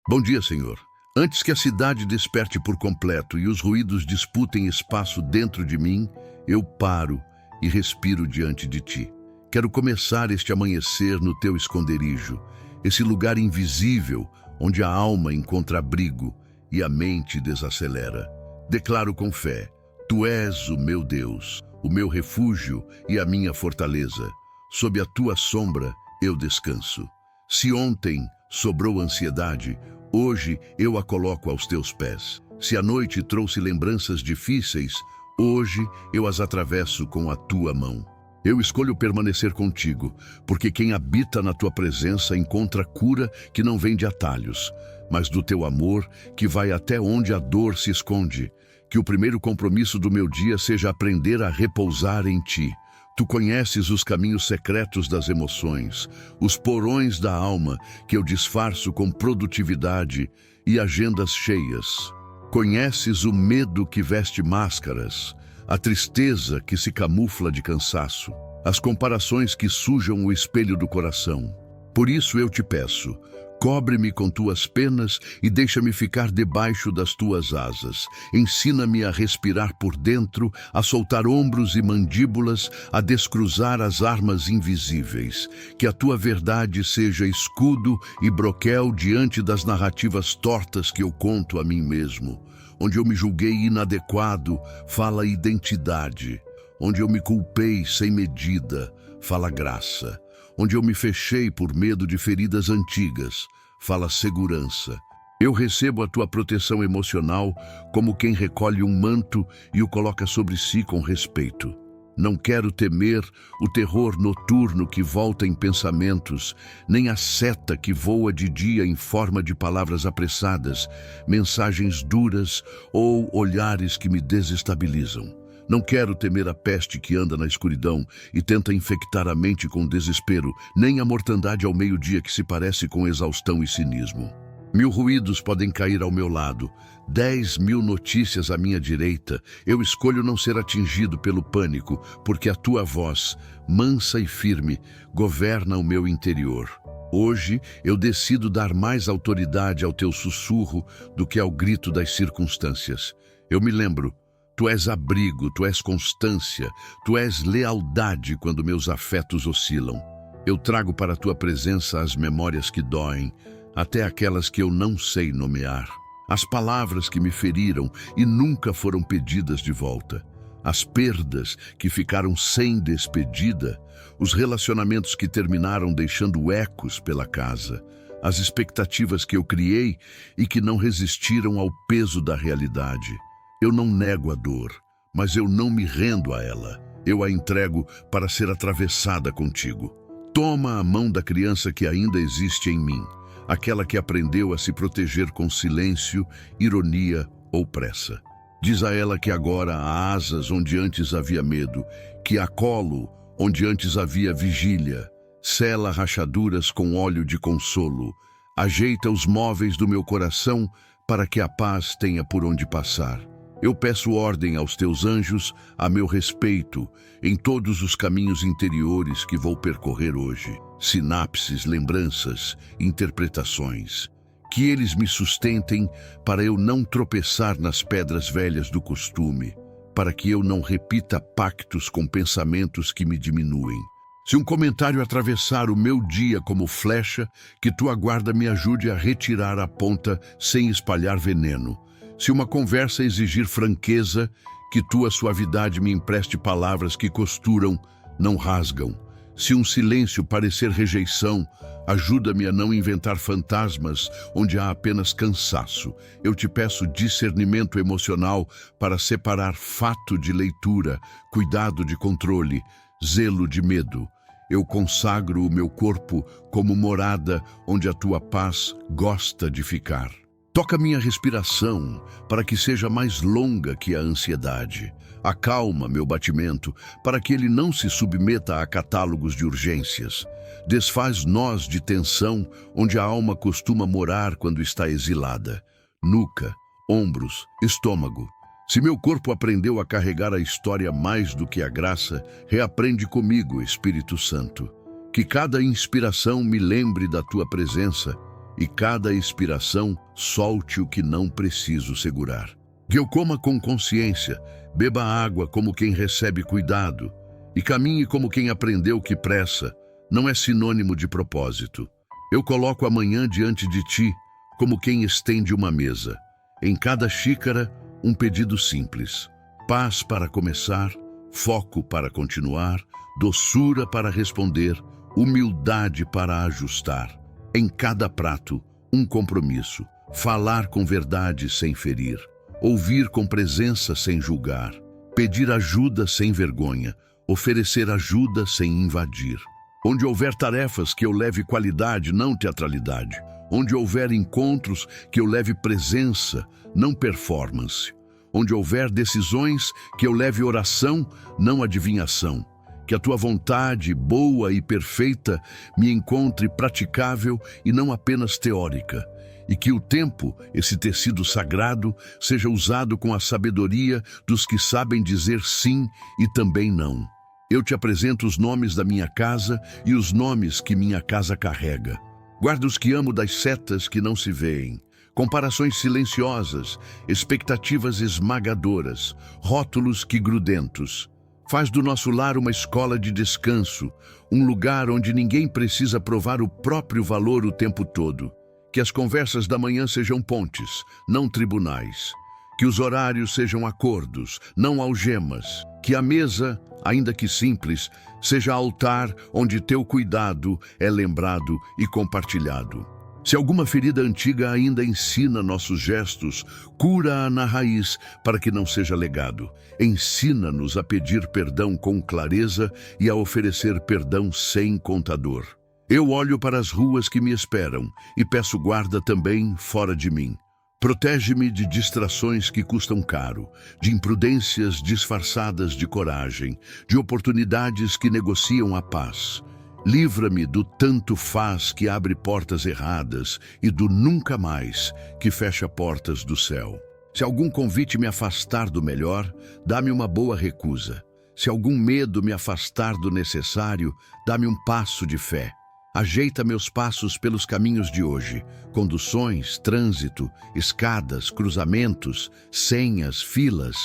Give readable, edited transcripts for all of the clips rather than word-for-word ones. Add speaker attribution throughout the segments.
Speaker 1: Bom dia, Senhor. Antes que a cidade desperte por completo e os ruídos disputem espaço dentro de mim, eu paro e respiro diante de Ti. Quero começar este amanhecer no Teu esconderijo, esse lugar invisível onde a alma encontra abrigo e a mente desacelera. Declaro com fé: Tu és o meu Deus, o meu refúgio e a minha fortaleza. Sob a Tua sombra eu descanso. Se ontem sobrou ansiedade, hoje eu a coloco aos Teus pés. Se a noite trouxe lembranças difíceis, hoje eu as atravesso com a Tua mão. Eu escolho permanecer contigo, porque quem habita na Tua presença encontra cura que não vem de atalhos, mas do Teu amor que vai até onde a dor se esconde. Que o primeiro compromisso do meu dia seja aprender a repousar em Ti. Tu conheces os caminhos secretos das emoções, os porões da alma que eu disfarço com produtividade e agendas cheias. Conheces o medo que veste máscaras, a tristeza que se camufla de cansaço, as comparações que sujam o espelho do coração. Por isso eu te peço, cobre-me com Tuas penas e deixa-me ficar debaixo das Tuas asas. Ensina-me a respirar por dentro, a soltar ombros e mandíbulas, a descruzar as armas invisíveis. Que a Tua verdade seja escudo e broquel diante das narrativas tortas que eu conto a mim mesmo. Onde eu me julguei inadequado, fala identidade. Onde eu me culpei sem medida, fala graça. Onde eu me fechei por medo de feridas antigas, fala segurança. Eu recebo a Tua proteção emocional como quem recolhe um manto e o coloca sobre si com respeito. Não quero temer o terror noturno que volta em pensamentos, nem a seta que voa de dia em forma de palavras apressadas, mensagens duras ou olhares que me desestabilizam. Não quero temer a peste que anda na escuridão e tenta infectar a mente com desespero, nem a mortandade ao meio-dia que se parece com exaustão e cinismo. 1000 ruídos podem cair ao meu lado, 10.000 notícias à minha direita. Eu escolho não ser atingido pelo pânico, porque a Tua voz, mansa e firme, governa o meu interior. Hoje eu decido dar mais autoridade ao Teu sussurro do que ao grito das circunstâncias. Eu me lembro: Tu és abrigo, Tu és constância, Tu és lealdade quando meus afetos oscilam. Eu trago para a Tua presença as memórias que doem, até aquelas que eu não sei nomear. As palavras que me feriram e nunca foram pedidas de volta. As perdas que ficaram sem despedida. Os relacionamentos que terminaram deixando ecos pela casa. As expectativas que eu criei e que não resistiram ao peso da realidade. Eu não nego a dor, mas eu não me rendo a ela. Eu a entrego para ser atravessada contigo. Toma a mão da criança que ainda existe em mim, aquela que aprendeu a se proteger com silêncio, ironia ou pressa. Diz a ela que agora há asas onde antes havia medo, que há colo onde antes havia vigília, sela rachaduras com óleo de consolo, ajeita os móveis do meu coração para que a paz tenha por onde passar. Eu peço ordem aos Teus anjos a meu respeito em todos os caminhos interiores que vou percorrer hoje. Sinapses, lembranças, interpretações. Que eles me sustentem para eu não tropeçar nas pedras velhas do costume, para que eu não repita pactos com pensamentos que me diminuem. Se um comentário atravessar o meu dia como flecha, que Tua guarda me ajude a retirar a ponta sem espalhar veneno. Se uma conversa exigir franqueza, que Tua suavidade me empreste palavras que costuram, não rasgam. Se um silêncio parecer rejeição, ajuda-me a não inventar fantasmas onde há apenas cansaço. Eu te peço discernimento emocional para separar fato de leitura, cuidado de controle, zelo de medo. Eu consagro o meu corpo como morada onde a Tua paz gosta de ficar. Toca minha respiração para que seja mais longa que a ansiedade. Acalma meu batimento para que ele não se submeta a catálogos de urgências. Desfaz nós de tensão onde a alma costuma morar quando está exilada. Nuca, ombros, estômago. Se meu corpo aprendeu a carregar a história mais do que a graça, reaprende comigo, Espírito Santo. Que cada inspiração me lembre da Tua presença e cada expiração solte o que não preciso segurar. Que eu coma com consciência, beba água como quem recebe cuidado e caminhe como quem aprendeu que pressa não é sinônimo de propósito. Eu coloco amanhã diante de ti como quem estende uma mesa. Em cada xícara, um pedido simples. Paz para começar, foco para continuar, doçura para responder, humildade para ajustar. Em cada prato, um compromisso. Falar com verdade sem ferir. Ouvir com presença sem julgar. Pedir ajuda sem vergonha. Oferecer ajuda sem invadir. Onde houver tarefas, que eu leve qualidade, não teatralidade. Onde houver encontros, que eu leve presença, não performance. Onde houver decisões, que eu leve oração, não adivinhação. Que a tua vontade, boa e perfeita, me encontre praticável e não apenas teórica. E que o tempo, esse tecido sagrado, seja usado com a sabedoria dos que sabem dizer sim e também não. Eu te apresento os nomes da minha casa e os nomes que minha casa carrega. Guarda os que amo das setas que não se veem. Comparações silenciosas, expectativas esmagadoras, rótulos que grudentos. Faz do nosso lar uma escola de descanso, um lugar onde ninguém precisa provar o próprio valor o tempo todo. Que as conversas da manhã sejam pontes, não tribunais. Que os horários sejam acordos, não algemas. Que a mesa, ainda que simples, seja altar onde teu cuidado é lembrado e compartilhado. Se alguma ferida antiga ainda ensina nossos gestos, cura-a na raiz para que não seja legado. Ensina-nos a pedir perdão com clareza e a oferecer perdão sem contador. Eu olho para as ruas que me esperam e peço guarda também fora de mim. Protege-me de distrações que custam caro, de imprudências disfarçadas de coragem, de oportunidades que negociam a paz. Livra-me do tanto faz que abre portas erradas e do nunca mais que fecha portas do céu. Se algum convite me afastar do melhor, dá-me uma boa recusa. Se algum medo me afastar do necessário, dá-me um passo de fé. Ajeita meus passos pelos caminhos de hoje, conduções, trânsito, escadas, cruzamentos, senhas, filas.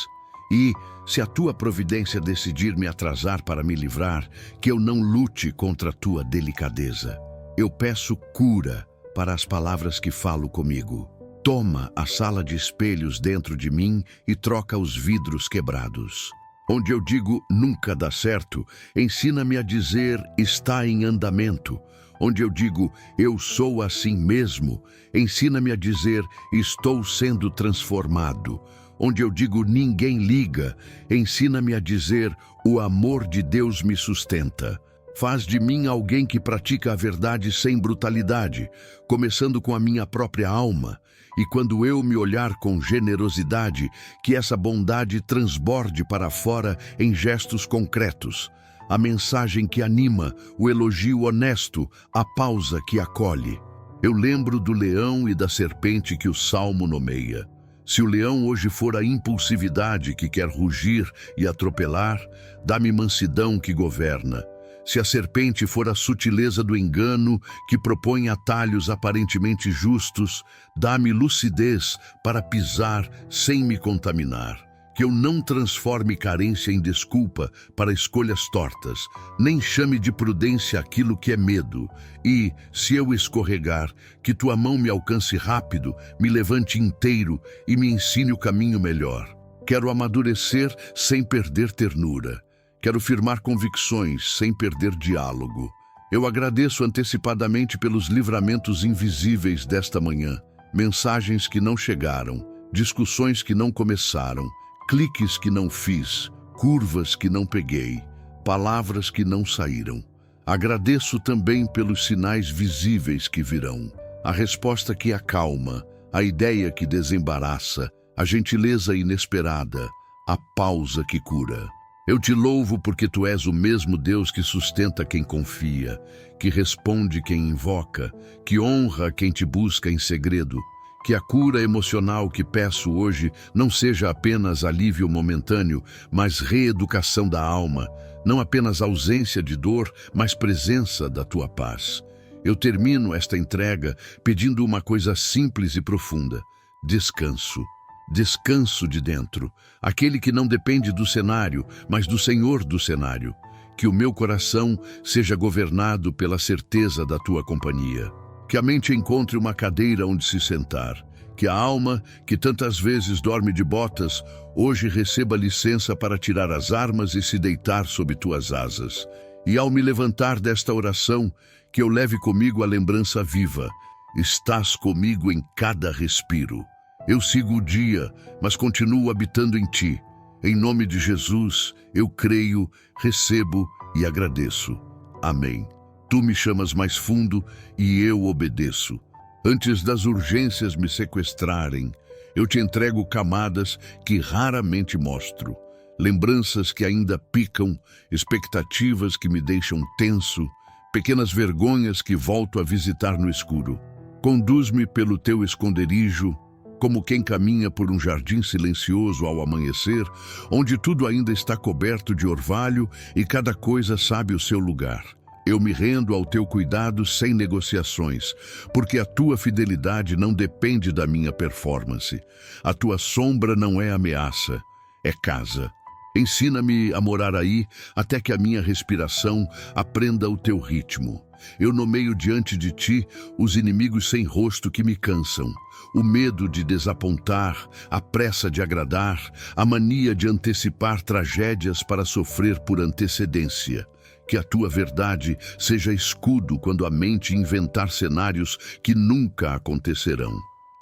Speaker 1: E, se a tua providência decidir me atrasar para me livrar, que eu não lute contra a tua delicadeza. Eu peço cura para as palavras que falo comigo. Toma a sala de espelhos dentro de mim e troca os vidros quebrados. Onde eu digo nunca dá certo, ensina-me a dizer está em andamento. Onde eu digo eu sou assim mesmo, ensina-me a dizer estou sendo transformado. Onde eu digo ninguém liga, ensina-me a dizer o amor de Deus me sustenta. Faz de mim alguém que pratica a verdade sem brutalidade, começando com a minha própria alma. E quando eu me olhar com generosidade, que essa bondade transborde para fora em gestos concretos. A mensagem que anima, o elogio honesto, a pausa que acolhe. Eu lembro do leão e da serpente que o Salmo nomeia. Se o leão hoje for a impulsividade que quer rugir e atropelar, dá-me mansidão que governa. Se a serpente for a sutileza do engano que propõe atalhos aparentemente justos, dá-me lucidez para pisar sem me contaminar. Que eu não transforme carência em desculpa para escolhas tortas, nem chame de prudência aquilo que é medo. E, se eu escorregar, que tua mão me alcance rápido, me levante inteiro e me ensine o caminho melhor. Quero amadurecer sem perder ternura. Quero firmar convicções sem perder diálogo. Eu agradeço antecipadamente pelos livramentos invisíveis desta manhã, mensagens que não chegaram, discussões que não começaram, cliques que não fiz, curvas que não peguei, palavras que não saíram. Agradeço também pelos sinais visíveis que virão, a resposta que acalma, a ideia que desembaraça, a gentileza inesperada, a pausa que cura. Eu te louvo porque tu és o mesmo Deus que sustenta quem confia, que responde quem invoca, que honra quem te busca em segredo. Que a cura emocional que peço hoje não seja apenas alívio momentâneo, mas reeducação da alma, não apenas ausência de dor, mas presença da tua paz. Eu termino esta entrega pedindo uma coisa simples e profunda: descanso. Descanso de dentro, aquele que não depende do cenário, mas do Senhor do cenário. Que o meu coração seja governado pela certeza da tua companhia. Que a mente encontre uma cadeira onde se sentar. Que a alma, que tantas vezes dorme de botas, hoje receba licença para tirar as armas e se deitar sob tuas asas. E ao me levantar desta oração, que eu leve comigo a lembrança viva: estás comigo em cada respiro. Eu sigo o dia, mas continuo habitando em ti. Em nome de Jesus, eu creio, recebo e agradeço. Amém. Tu me chamas mais fundo e eu obedeço. Antes das urgências me sequestrarem, eu te entrego camadas que raramente mostro. Lembranças que ainda picam, expectativas que me deixam tenso, pequenas vergonhas que volto a visitar no escuro. Conduz-me pelo teu esconderijo, como quem caminha por um jardim silencioso ao amanhecer, onde tudo ainda está coberto de orvalho e cada coisa sabe o seu lugar. Eu me rendo ao teu cuidado sem negociações, porque a tua fidelidade não depende da minha performance. A tua sombra não é ameaça, é casa. Ensina-me a morar aí até que a minha respiração aprenda o teu ritmo. Eu nomeio diante de ti os inimigos sem rosto que me cansam, o medo de desapontar, a pressa de agradar, a mania de antecipar tragédias para sofrer por antecedência. Que a tua verdade seja escudo quando a mente inventar cenários que nunca acontecerão.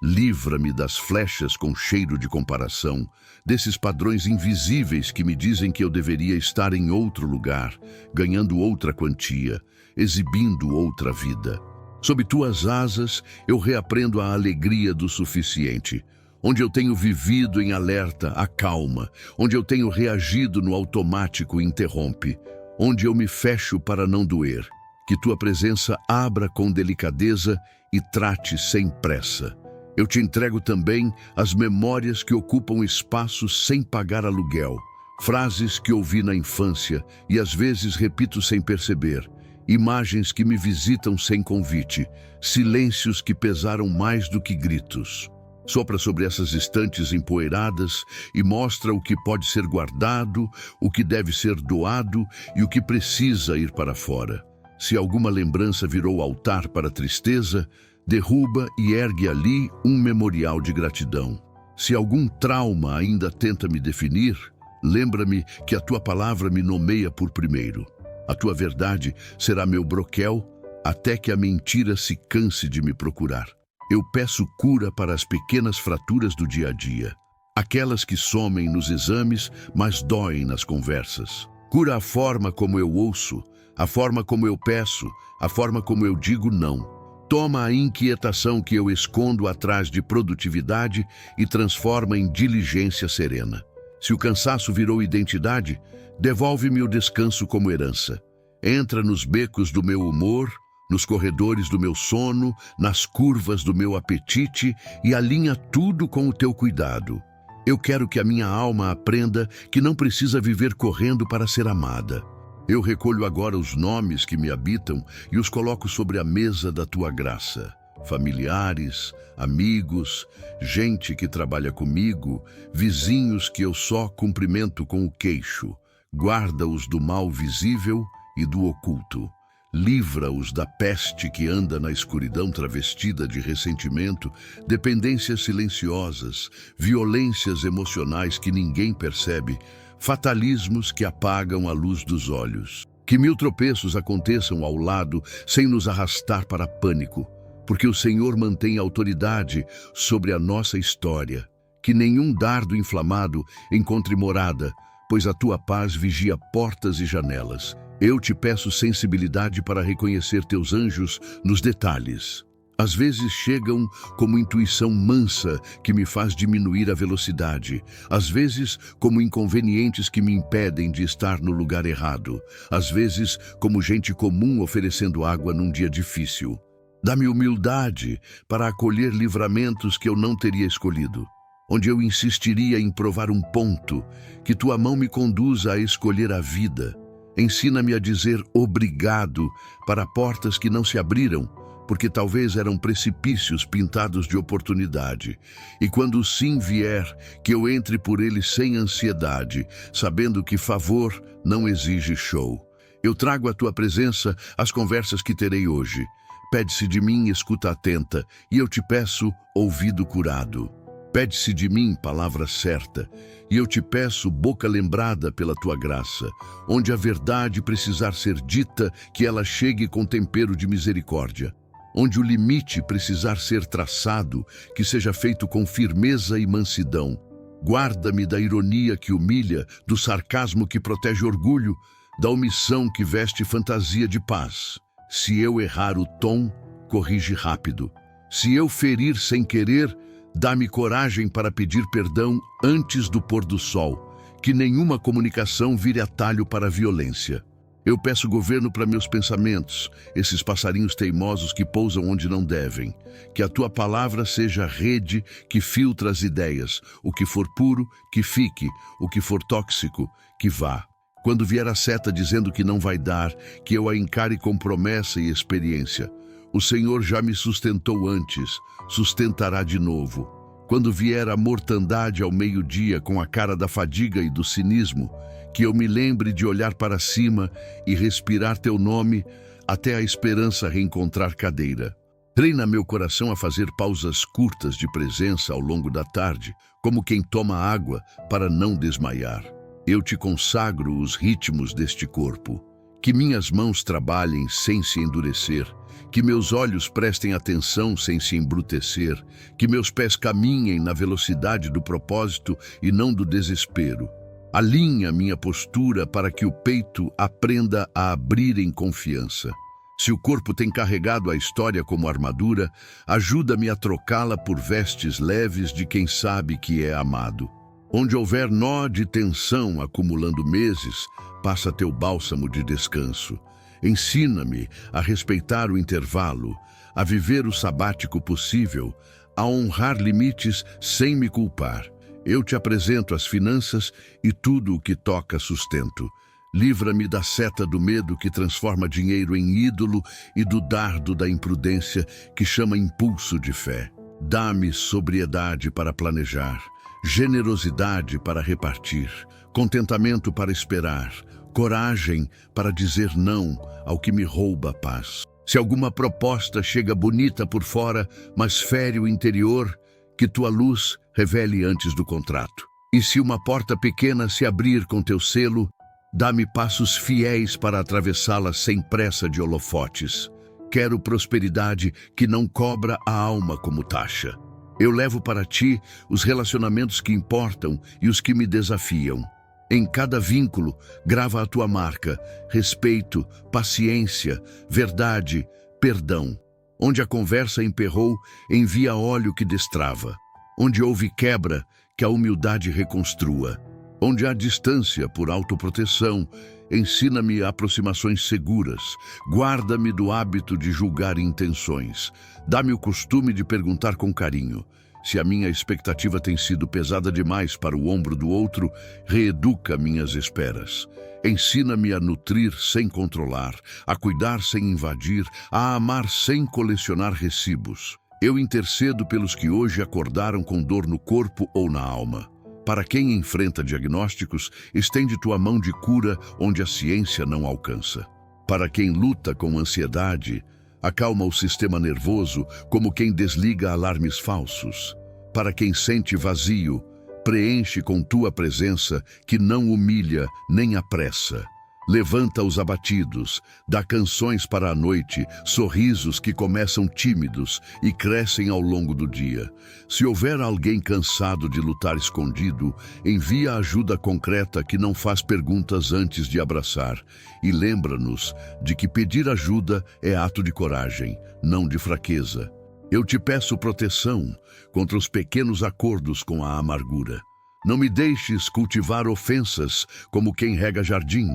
Speaker 1: Livra-me das flechas com cheiro de comparação, desses padrões invisíveis que me dizem que eu deveria estar em outro lugar, ganhando outra quantia, exibindo outra vida. Sob tuas asas, eu reaprendo a alegria do suficiente. Onde eu tenho vivido em alerta, acalma. Onde eu tenho reagido no automático, interrompe. Onde eu me fecho para não doer. Que tua presença abra com delicadeza e trate sem pressa. Eu te entrego também as memórias que ocupam espaço sem pagar aluguel. Frases que ouvi na infância e às vezes repito sem perceber. Imagens que me visitam sem convite, silêncios que pesaram mais do que gritos. Sopra sobre essas estantes empoeiradas e mostra o que pode ser guardado, o que deve ser doado e o que precisa ir para fora. Se alguma lembrança virou altar para a tristeza, derruba e ergue ali um memorial de gratidão. Se algum trauma ainda tenta me definir, lembra-me que a tua palavra me nomeia por primeiro. A tua verdade será meu broquel até que a mentira se canse de me procurar. Eu peço cura para as pequenas fraturas do dia a dia, aquelas que somem nos exames, mas doem nas conversas. Cura a forma como eu ouço, a forma como eu peço, a forma como eu digo não. Toma a inquietação que eu escondo atrás de produtividade e transforma em diligência serena. Se o cansaço virou identidade, devolve-me o descanso como herança. Entra nos becos do meu humor, nos corredores do meu sono, nas curvas do meu apetite e alinha tudo com o teu cuidado. Eu quero que a minha alma aprenda que não precisa viver correndo para ser amada. Eu recolho agora os nomes que me habitam e os coloco sobre a mesa da tua graça. Familiares, amigos, gente que trabalha comigo, vizinhos que eu só cumprimento com o queixo. Guarda-os do mal visível e do oculto. Livra-os da peste que anda na escuridão travestida de ressentimento, dependências silenciosas, violências emocionais que ninguém percebe, fatalismos que apagam a luz dos olhos. Que 1000 tropeços aconteçam ao lado sem nos arrastar para pânico, porque o Senhor mantém autoridade sobre a nossa história. Que nenhum dardo inflamado encontre morada, pois a tua paz vigia portas e janelas. Eu te peço sensibilidade para reconhecer teus anjos nos detalhes. Às vezes chegam como intuição mansa que me faz diminuir a velocidade. Às vezes como inconvenientes que me impedem de estar no lugar errado. Às vezes como gente comum oferecendo água num dia difícil. Dá-me humildade para acolher livramentos que eu não teria escolhido. Onde eu insistiria em provar um ponto, que tua mão me conduza a escolher a vida. Ensina-me a dizer obrigado para portas que não se abriram, porque talvez eram precipícios pintados de oportunidade. E quando o sim vier, que eu entre por ele sem ansiedade, sabendo que favor não exige show. Eu trago à tua presença as conversas que terei hoje. Pede-se de mim escuta atenta, e eu te peço ouvido curado. Pede-se de mim palavra certa, e eu te peço boca lembrada pela tua graça, onde a verdade precisar ser dita, que ela chegue com tempero de misericórdia. Onde o limite precisar ser traçado, que seja feito com firmeza e mansidão. Guarda-me da ironia que humilha, do sarcasmo que protege orgulho, da omissão que veste fantasia de paz. Se eu errar o tom, corrige rápido. Se eu ferir sem querer, dá-me coragem para pedir perdão antes do pôr do sol, que nenhuma comunicação vire atalho para a violência. Eu peço governo para meus pensamentos, esses passarinhos teimosos que pousam onde não devem. Que a tua palavra seja a rede que filtra as ideias. O que for puro, que fique. O que for tóxico, que vá. Quando vier a seta dizendo que não vai dar, que eu a encare com promessa e experiência. O Senhor já me sustentou antes, sustentará de novo. Quando vier a mortandade ao meio-dia com a cara da fadiga e do cinismo, que eu me lembre de olhar para cima e respirar teu nome até a esperança reencontrar cadeira. Treina meu coração a fazer pausas curtas de presença ao longo da tarde, como quem toma água para não desmaiar. Eu te consagro os ritmos deste corpo. Que minhas mãos trabalhem sem se endurecer, que meus olhos prestem atenção sem se embrutecer, que meus pés caminhem na velocidade do propósito e não do desespero. Alinha minha postura para que o peito aprenda a abrir em confiança. Se o corpo tem carregado a história como armadura, ajuda-me a trocá-la por vestes leves de quem sabe que é amado. Onde houver nó de tensão acumulando meses, passa teu bálsamo de descanso. Ensina-me a respeitar o intervalo, a viver o sabático possível, a honrar limites sem me culpar. Eu te apresento as finanças e tudo o que toca sustento. Livra-me da seta do medo que transforma dinheiro em ídolo e do dardo da imprudência que chama impulso de fé. Dá-me sobriedade para planejar, generosidade para repartir, contentamento para esperar, coragem para dizer não ao que me rouba a paz. Se alguma proposta chega bonita por fora, mas fere o interior, que tua luz revele antes do contrato. E se uma porta pequena se abrir com teu selo, dá-me passos fiéis para atravessá-la sem pressa de holofotes. Quero prosperidade que não cobra a alma como taxa. Eu levo para ti os relacionamentos que importam e os que me desafiam. Em cada vínculo, grava a tua marca, respeito, paciência, verdade, perdão. Onde a conversa emperrou, envia óleo que destrava. Onde houve quebra, que a humildade reconstrua. Onde há distância por autoproteção, ensina-me aproximações seguras. Guarda-me do hábito de julgar intenções. Dá-me o costume de perguntar com carinho. Se a minha expectativa tem sido pesada demais para o ombro do outro, reeduca minhas esperas. Ensina-me a nutrir sem controlar, a cuidar sem invadir, a amar sem colecionar recibos. Eu intercedo pelos que hoje acordaram com dor no corpo ou na alma. Para quem enfrenta diagnósticos, estende tua mão de cura onde a ciência não alcança. Para quem luta com ansiedade, acalma o sistema nervoso como quem desliga alarmes falsos. Para quem sente vazio, preenche com tua presença que não humilha nem apressa. Levanta os abatidos, dá canções para a noite, sorrisos que começam tímidos e crescem ao longo do dia. Se houver alguém cansado de lutar escondido, envia ajuda concreta que não faz perguntas antes de abraçar. E lembra-nos de que pedir ajuda é ato de coragem, não de fraqueza. Eu te peço proteção contra os pequenos acordos com a amargura. Não me deixes cultivar ofensas como quem rega jardim.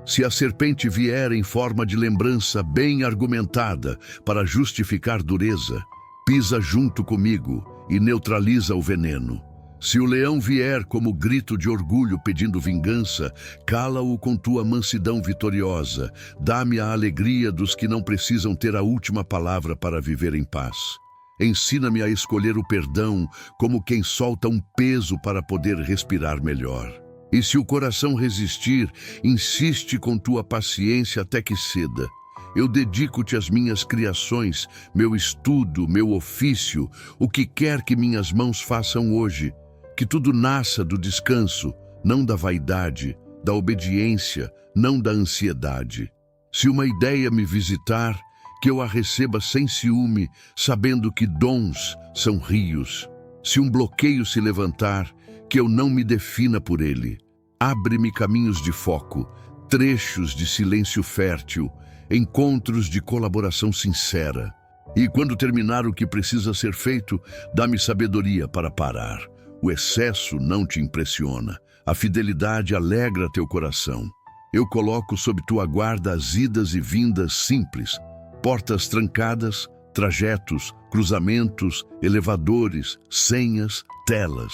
Speaker 1: Se a serpente vier em forma de lembrança bem argumentada para justificar dureza, pisa junto comigo e neutraliza o veneno. Se o leão vier como grito de orgulho pedindo vingança, cala-o com tua mansidão vitoriosa. Dá-me a alegria dos que não precisam ter a última palavra para viver em paz. Ensina-me a escolher o perdão como quem solta um peso para poder respirar melhor. E se o coração resistir, insiste com tua paciência até que ceda. Eu dedico-te as minhas criações, meu estudo, meu ofício, o que quer que minhas mãos façam hoje. Que tudo nasça do descanso, não da vaidade, da obediência, não da ansiedade. Se uma ideia me visitar, que eu a receba sem ciúme, sabendo que dons são rios. Se um bloqueio se levantar, que eu não me defina por ele. Abre-me caminhos de foco, trechos de silêncio fértil, encontros de colaboração sincera. E quando terminar o que precisa ser feito, dá-me sabedoria para parar. O excesso não te impressiona. A fidelidade alegra teu coração. Eu coloco sob tua guarda as idas e vindas simples, portas trancadas, trajetos, cruzamentos, elevadores, senhas, telas.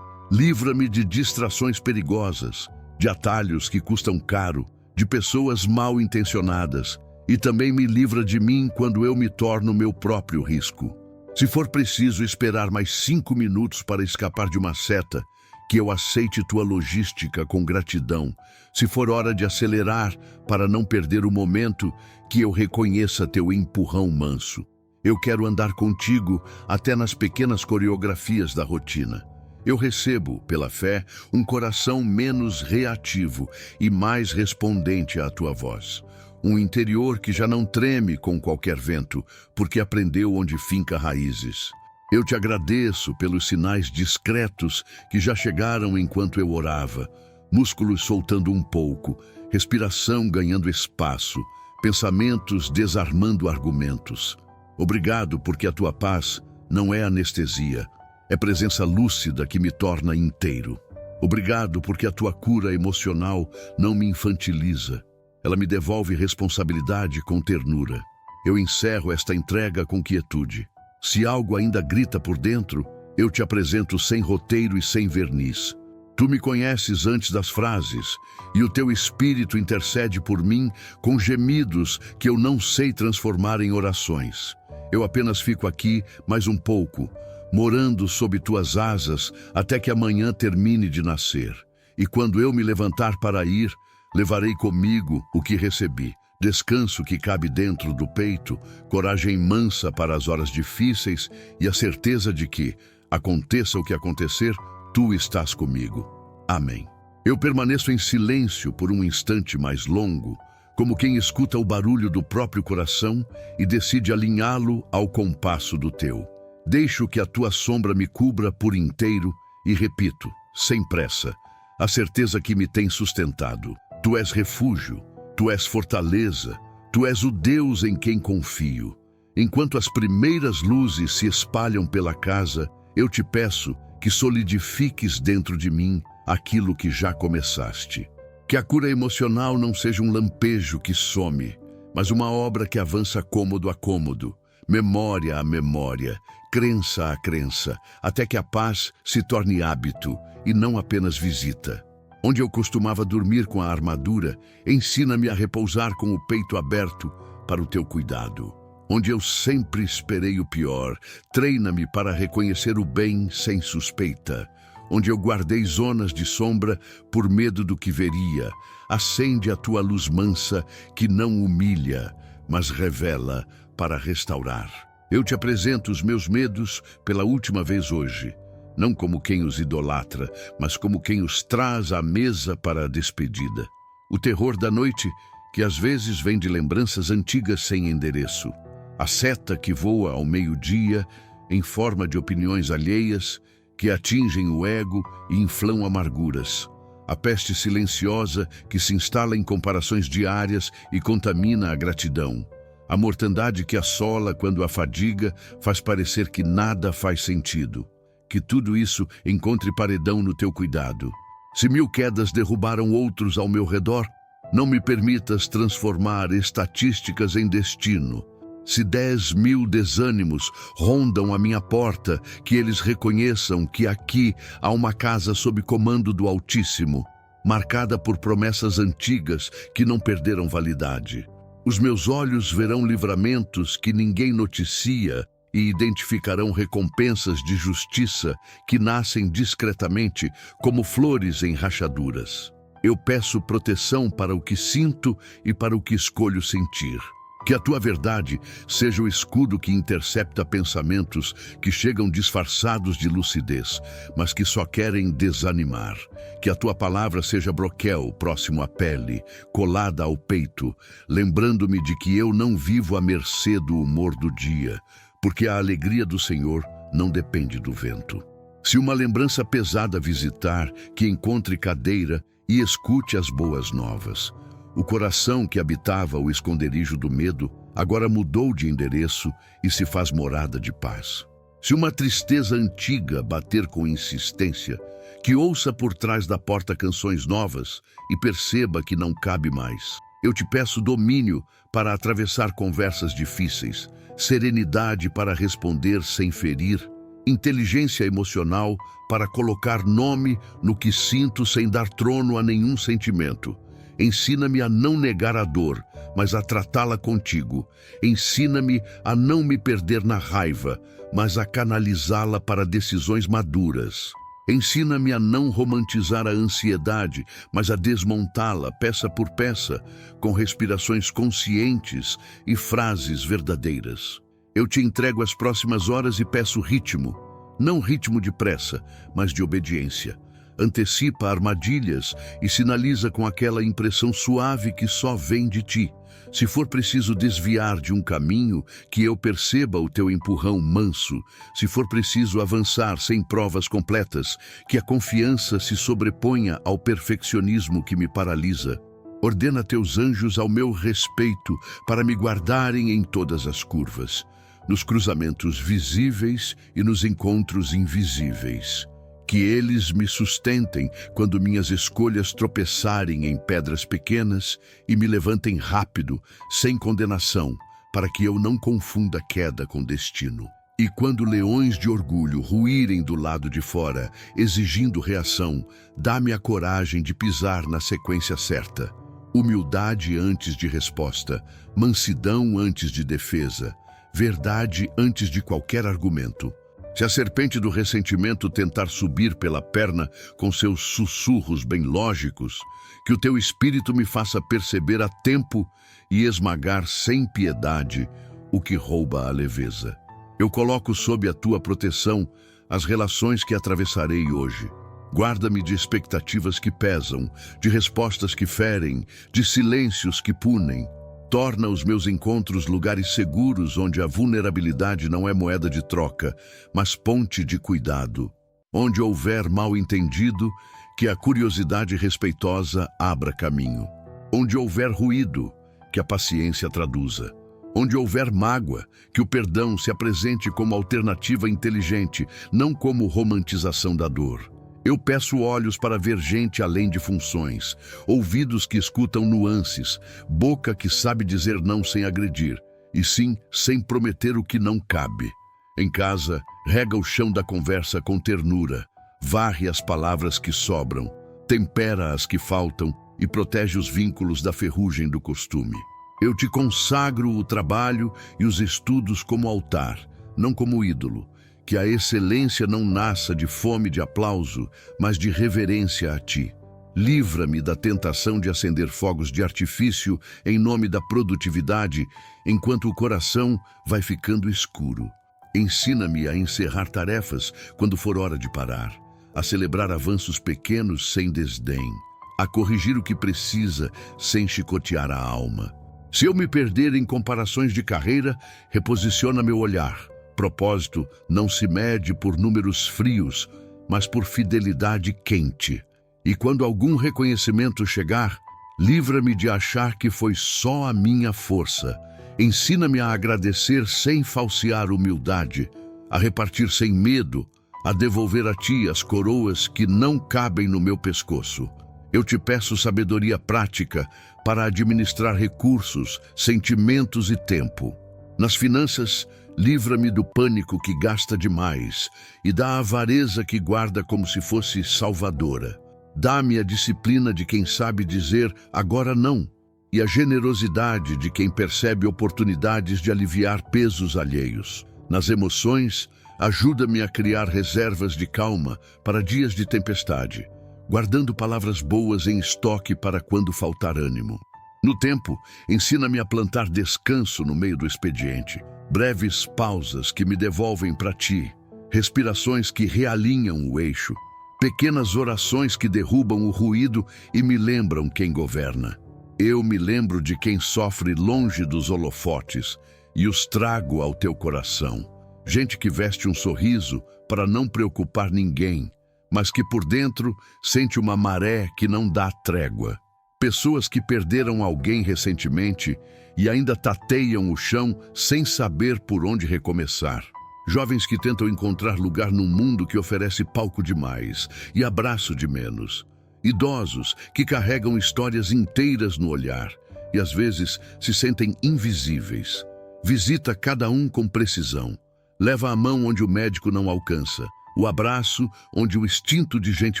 Speaker 1: Livra-me de distrações perigosas, de atalhos que custam caro, de pessoas mal intencionadas, e também me livra de mim quando eu me torno meu próprio risco. Se for preciso esperar mais 5 minutos para escapar de uma seta, que eu aceite tua logística com gratidão. Se for hora de acelerar para não perder o momento, que eu reconheça teu empurrão manso. Eu quero andar contigo até nas pequenas coreografias da rotina. Eu recebo, pela fé, um coração menos reativo e mais respondente à tua voz. Um interior que já não treme com qualquer vento, porque aprendeu onde finca raízes. Eu te agradeço pelos sinais discretos que já chegaram enquanto eu orava. Músculos soltando um pouco, respiração ganhando espaço, pensamentos desarmando argumentos. Obrigado porque a tua paz não é anestesia, é presença lúcida que me torna inteiro. Obrigado porque a tua cura emocional não me infantiliza. Ela me devolve responsabilidade com ternura. Eu encerro esta entrega com quietude. Se algo ainda grita por dentro, eu te apresento sem roteiro e sem verniz. Tu me conheces antes das frases, e o teu espírito intercede por mim com gemidos que eu não sei transformar em orações. Eu apenas fico aqui mais um pouco, morando sob tuas asas até que amanhã termine de nascer. E quando eu me levantar para ir, levarei comigo o que recebi. Descanso que cabe dentro do peito, coragem mansa para as horas difíceis e a certeza de que, aconteça o que acontecer, tu estás comigo. Amém. Eu permaneço em silêncio por um instante mais longo, como quem escuta o barulho do próprio coração e decide alinhá-lo ao compasso do teu. Deixo que a tua sombra me cubra por inteiro e repito, sem pressa, a certeza que me tem sustentado. Tu és refúgio, tu és fortaleza, tu és o Deus em quem confio. Enquanto as primeiras luzes se espalham pela casa, eu te peço que solidifiques dentro de mim aquilo que já começaste. Que a cura emocional não seja um lampejo que some, mas uma obra que avança cômodo a cômodo, memória a memória, crença a crença, até que a paz se torne hábito e não apenas visita. Onde eu costumava dormir com a armadura, ensina-me a repousar com o peito aberto para o teu cuidado. Onde eu sempre esperei o pior, treina-me para reconhecer o bem sem suspeita. Onde eu guardei zonas de sombra por medo do que veria, acende a tua luz mansa que não humilha, mas revela para restaurar. Eu te apresento os meus medos pela última vez hoje. Não como quem os idolatra, mas como quem os traz à mesa para a despedida. O terror da noite, que às vezes vem de lembranças antigas sem endereço. A seta que voa ao meio-dia, em forma de opiniões alheias, que atingem o ego e inflam amarguras. A peste silenciosa que se instala em comparações diárias e contamina a gratidão. A mortandade que assola quando a fadiga faz parecer que nada faz sentido. Que tudo isso encontre paredão no teu cuidado. Se 1000 quedas derrubaram outros ao meu redor, não me permitas transformar estatísticas em destino. Se 10.000 desânimos rondam a minha porta, que eles reconheçam que aqui há uma casa sob comando do Altíssimo, marcada por promessas antigas que não perderam validade. Os meus olhos verão livramentos que ninguém noticia e identificarão recompensas de justiça que nascem discretamente como flores em rachaduras. Eu peço proteção para o que sinto e para o que escolho sentir. Que a tua verdade seja o escudo que intercepta pensamentos que chegam disfarçados de lucidez, mas que só querem desanimar. Que a tua palavra seja broquel próximo à pele, colada ao peito, lembrando-me de que eu não vivo à mercê do humor do dia, porque a alegria do Senhor não depende do vento. Se uma lembrança pesada visitar, que encontre cadeira e escute as boas novas. O coração que habitava o esconderijo do medo agora mudou de endereço e se faz morada de paz. Se uma tristeza antiga bater com insistência, que ouça por trás da porta canções novas e perceba que não cabe mais. Eu te peço domínio para atravessar conversas difíceis, serenidade para responder sem ferir, inteligência emocional para colocar nome no que sinto sem dar trono a nenhum sentimento. Ensina-me a não negar a dor, mas a tratá-la contigo. Ensina-me a não me perder na raiva, mas a canalizá-la para decisões maduras. Ensina-me a não romantizar a ansiedade, mas a desmontá-la peça por peça, com respirações conscientes e frases verdadeiras. Eu te entrego as próximas horas e peço ritmo, não ritmo de pressa, mas de obediência. Antecipa armadilhas e sinaliza com aquela impressão suave que só vem de ti. Se for preciso desviar de um caminho, que eu perceba o teu empurrão manso. Se for preciso avançar sem provas completas, que a confiança se sobreponha ao perfeccionismo que me paralisa. Ordena teus anjos ao meu respeito para me guardarem em todas as curvas, nos cruzamentos visíveis e nos encontros invisíveis. Que eles me sustentem quando minhas escolhas tropeçarem em pedras pequenas e me levantem rápido, sem condenação, para que eu não confunda queda com destino. E quando leões de orgulho ruírem do lado de fora, exigindo reação, dá-me a coragem de pisar na sequência certa. Humildade antes de resposta, mansidão antes de defesa, verdade antes de qualquer argumento. Se a serpente do ressentimento tentar subir pela perna com seus sussurros bem lógicos, que o teu espírito me faça perceber a tempo e esmagar sem piedade o que rouba a leveza. Eu coloco sob a tua proteção as relações que atravessarei hoje. Guarda-me de expectativas que pesam, de respostas que ferem, de silêncios que punem. Torna os meus encontros lugares seguros onde a vulnerabilidade não é moeda de troca, mas ponte de cuidado. Onde houver mal-entendido, que a curiosidade respeitosa abra caminho. Onde houver ruído, que a paciência traduza. Onde houver mágoa, que o perdão se apresente como alternativa inteligente, não como romantização da dor. Eu peço olhos para ver gente além de funções, ouvidos que escutam nuances, boca que sabe dizer não sem agredir, e sim sem prometer o que não cabe. Em casa, rega o chão da conversa com ternura, varre as palavras que sobram, tempera as que faltam e protege os vínculos da ferrugem do costume. Eu te consagro o trabalho e os estudos como altar, não como ídolo. Que a excelência não nasça de fome de aplauso, mas de reverência a ti. Livra-me da tentação de acender fogos de artifício em nome da produtividade, enquanto o coração vai ficando escuro. Ensina-me a encerrar tarefas quando for hora de parar, a celebrar avanços pequenos sem desdém, a corrigir o que precisa sem chicotear a alma. Se eu me perder em comparações de carreira, reposiciona meu olhar. Propósito não se mede por números frios, mas por fidelidade quente. E quando algum reconhecimento chegar, livra-me de achar que foi só a minha força. Ensina-me a agradecer sem falsear humildade, a repartir sem medo, a devolver a ti as coroas que não cabem no meu pescoço. Eu te peço sabedoria prática para administrar recursos, sentimentos e tempo. Nas finanças, livra-me do pânico que gasta demais e da avareza que guarda como se fosse salvadora. Dá-me a disciplina de quem sabe dizer agora não e a generosidade de quem percebe oportunidades de aliviar pesos alheios. Nas emoções, ajuda-me a criar reservas de calma para dias de tempestade, guardando palavras boas em estoque para quando faltar ânimo. No tempo, ensina-me a plantar descanso no meio do expediente, breves pausas que me devolvem para ti, respirações que realinham o eixo, pequenas orações que derrubam o ruído e me lembram quem governa. Eu me lembro de quem sofre longe dos holofotes e os trago ao teu coração. Gente que veste um sorriso para não preocupar ninguém, mas que por dentro sente uma maré que não dá trégua. Pessoas que perderam alguém recentemente e ainda tateiam o chão sem saber por onde recomeçar. Jovens que tentam encontrar lugar num mundo que oferece palco demais e abraço de menos. Idosos que carregam histórias inteiras no olhar e às vezes se sentem invisíveis. Visita cada um com precisão. Leva a mão onde o médico não alcança. O abraço onde o instinto de gente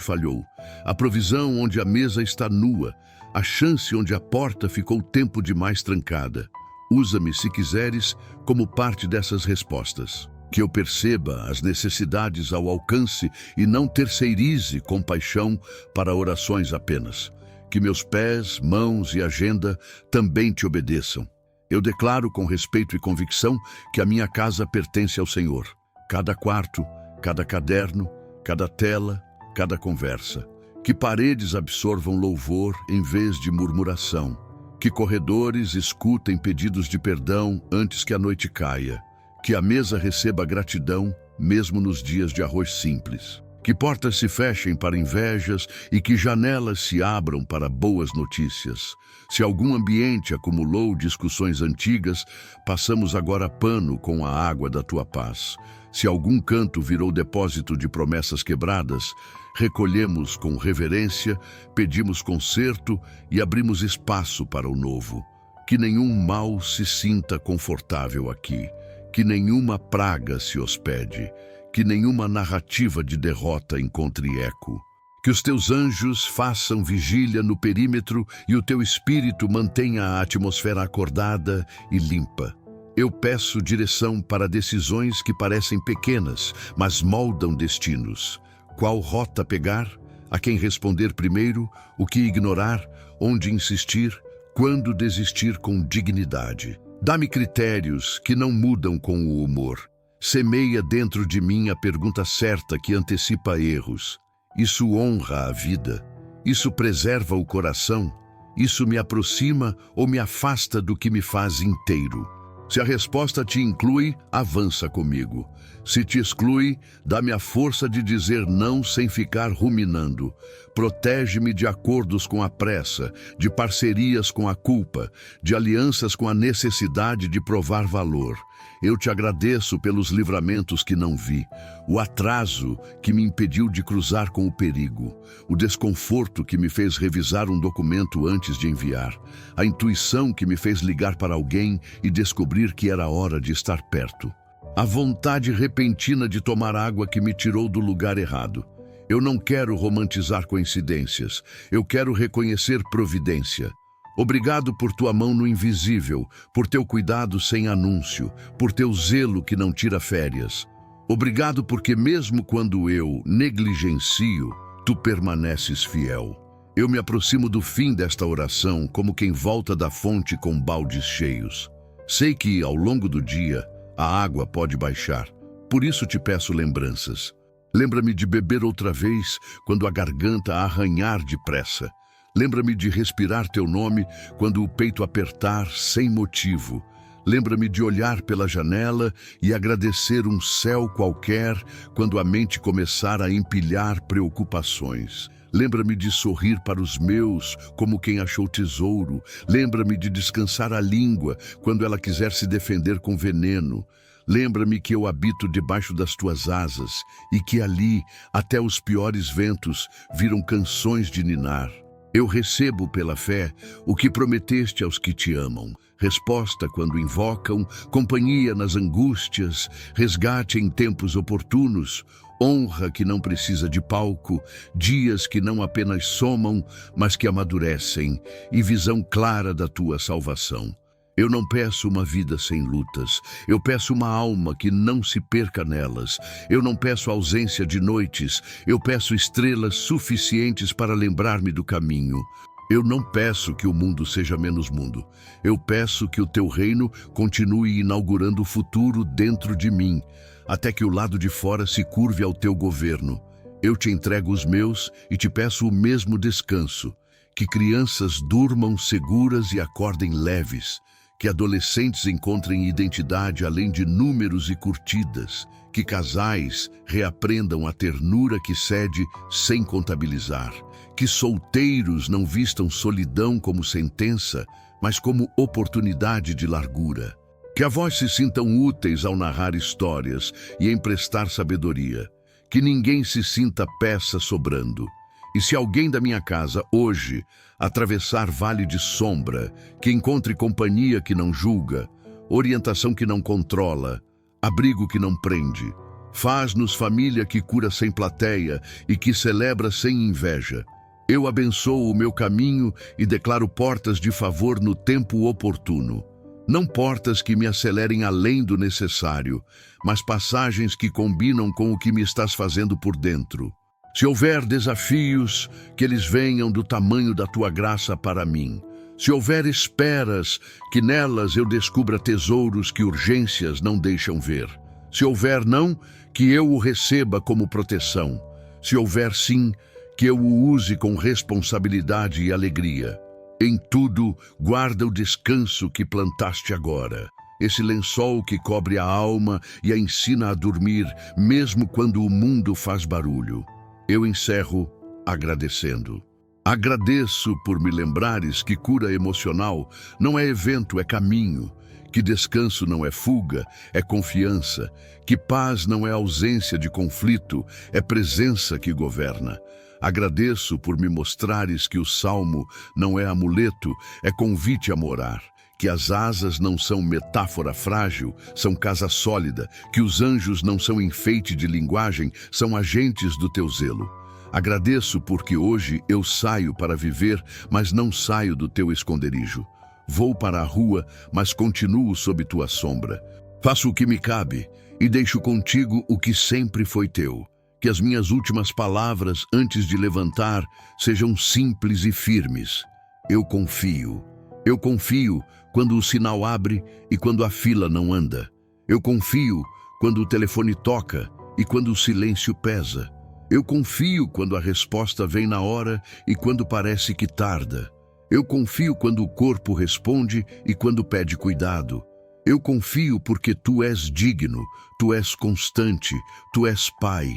Speaker 1: falhou. A provisão onde a mesa está nua. A chance onde a porta ficou tempo demais trancada. Usa-me, se quiseres, como parte dessas respostas. Que eu perceba as necessidades ao alcance e não terceirize compaixão para orações apenas. Que meus pés, mãos e agenda também te obedeçam. Eu declaro com respeito e convicção que a minha casa pertence ao Senhor. Cada quarto, cada caderno, cada tela, cada conversa. Que paredes absorvam louvor em vez de murmuração. Que corredores escutem pedidos de perdão antes que a noite caia. Que a mesa receba gratidão, mesmo nos dias de arroz simples. Que portas se fechem para invejas e que janelas se abram para boas notícias. Se algum ambiente acumulou discussões antigas, passamos agora pano com a água da tua paz. Se algum canto virou depósito de promessas quebradas, recolhemos com reverência, pedimos conserto e abrimos espaço para o novo. Que nenhum mal se sinta confortável aqui. Que nenhuma praga se hospede. Que nenhuma narrativa de derrota encontre eco. Que os teus anjos façam vigília no perímetro e o teu espírito mantenha a atmosfera acordada e limpa. Eu peço direção para decisões que parecem pequenas, mas moldam destinos. Qual rota pegar? A quem responder primeiro? O que ignorar? Onde insistir? Quando desistir com dignidade? Dá-me critérios que não mudam com o humor. Semeia dentro de mim a pergunta certa que antecipa erros. Isso honra a vida? Isso preserva o coração? Isso me aproxima ou me afasta do que me faz inteiro? Se a resposta te inclui, avança comigo. Se te exclui, dá-me a força de dizer não sem ficar ruminando. Protege-me de acordos com a pressa, de parcerias com a culpa, de alianças com a necessidade de provar valor. Eu te agradeço pelos livramentos que não vi, o atraso que me impediu de cruzar com o perigo, o desconforto que me fez revisar um documento antes de enviar, a intuição que me fez ligar para alguém e descobrir que era hora de estar perto, a vontade repentina de tomar água que me tirou do lugar errado. Eu não quero romantizar coincidências, eu quero reconhecer providência. Obrigado por tua mão no invisível, por teu cuidado sem anúncio, por teu zelo que não tira férias. Obrigado porque mesmo quando eu negligencio, tu permaneces fiel. Eu me aproximo do fim desta oração como quem volta da fonte com baldes cheios. Sei que, ao longo do dia, a água pode baixar. Por isso te peço lembranças. Lembra-me de beber outra vez quando a garganta arranhar depressa. Lembra-me de respirar teu nome quando o peito apertar sem motivo. Lembra-me de olhar pela janela e agradecer um céu qualquer quando a mente começar a empilhar preocupações. Lembra-me de sorrir para os meus como quem achou tesouro. Lembra-me de descansar a língua quando ela quiser se defender com veneno. Lembra-me que eu habito debaixo das tuas asas e que ali até os piores ventos viram canções de ninar. Eu recebo pela fé o que prometeste aos que te amam. Resposta quando invocam, companhia nas angústias, resgate em tempos oportunos, honra que não precisa de palco, dias que não apenas somam, mas que amadurecem, e visão clara da tua salvação. Eu não peço uma vida sem lutas, eu peço uma alma que não se perca nelas. Eu não peço ausência de noites, eu peço estrelas suficientes para lembrar-me do caminho. Eu não peço que o mundo seja menos mundo, eu peço que o teu reino continue inaugurando o futuro dentro de mim, até que o lado de fora se curve ao teu governo. Eu te entrego os meus e te peço o mesmo descanso, que crianças durmam seguras e acordem leves, que adolescentes encontrem identidade além de números e curtidas, que casais reaprendam a ternura que cede sem contabilizar, que solteiros não vistam solidão como sentença, mas como oportunidade de largura, que avós se sintam úteis ao narrar histórias e emprestar sabedoria, que ninguém se sinta peça sobrando. E se alguém da minha casa, hoje, atravessar vale de sombra, que encontre companhia que não julga, orientação que não controla, abrigo que não prende, faz-nos família que cura sem plateia e que celebra sem inveja. Eu abençoo o meu caminho e declaro portas de favor no tempo oportuno. Não portas que me acelerem além do necessário, mas passagens que combinam com o que me estás fazendo por dentro. Se houver desafios, que eles venham do tamanho da tua graça para mim. Se houver esperas, que nelas eu descubra tesouros que urgências não deixam ver. Se houver não, que eu o receba como proteção. Se houver sim, que eu o use com responsabilidade e alegria. Em tudo, guarda o descanso que plantaste agora. Esse lençol que cobre a alma e a ensina a dormir, mesmo quando o mundo faz barulho. Eu encerro agradecendo. Agradeço por me lembrares que cura emocional não é evento, é caminho. Que descanso não é fuga, é confiança. Que paz não é ausência de conflito, é presença que governa. Agradeço por me mostrares que o salmo não é amuleto, é convite a morar. Que as asas não são metáfora frágil, são casa sólida, que os anjos não são enfeite de linguagem, são agentes do teu zelo. Agradeço porque hoje eu saio para viver, mas não saio do teu esconderijo. Vou para a rua, mas continuo sob tua sombra. Faço o que me cabe e deixo contigo o que sempre foi teu. Que as minhas últimas palavras antes de levantar sejam simples e firmes. Eu confio. Eu confio quando o sinal abre e quando a fila não anda. Eu confio quando o telefone toca e quando o silêncio pesa. Eu confio quando a resposta vem na hora e quando parece que tarda. Eu confio quando o corpo responde e quando pede cuidado. Eu confio porque tu és digno, tu és constante, tu és Pai.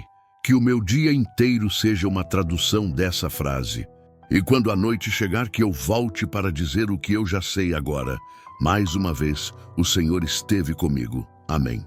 Speaker 1: Que o meu dia inteiro seja uma tradução dessa frase. E quando a noite chegar, que eu volte para dizer o que eu já sei agora. Mais uma vez, o Senhor esteve comigo. Amém.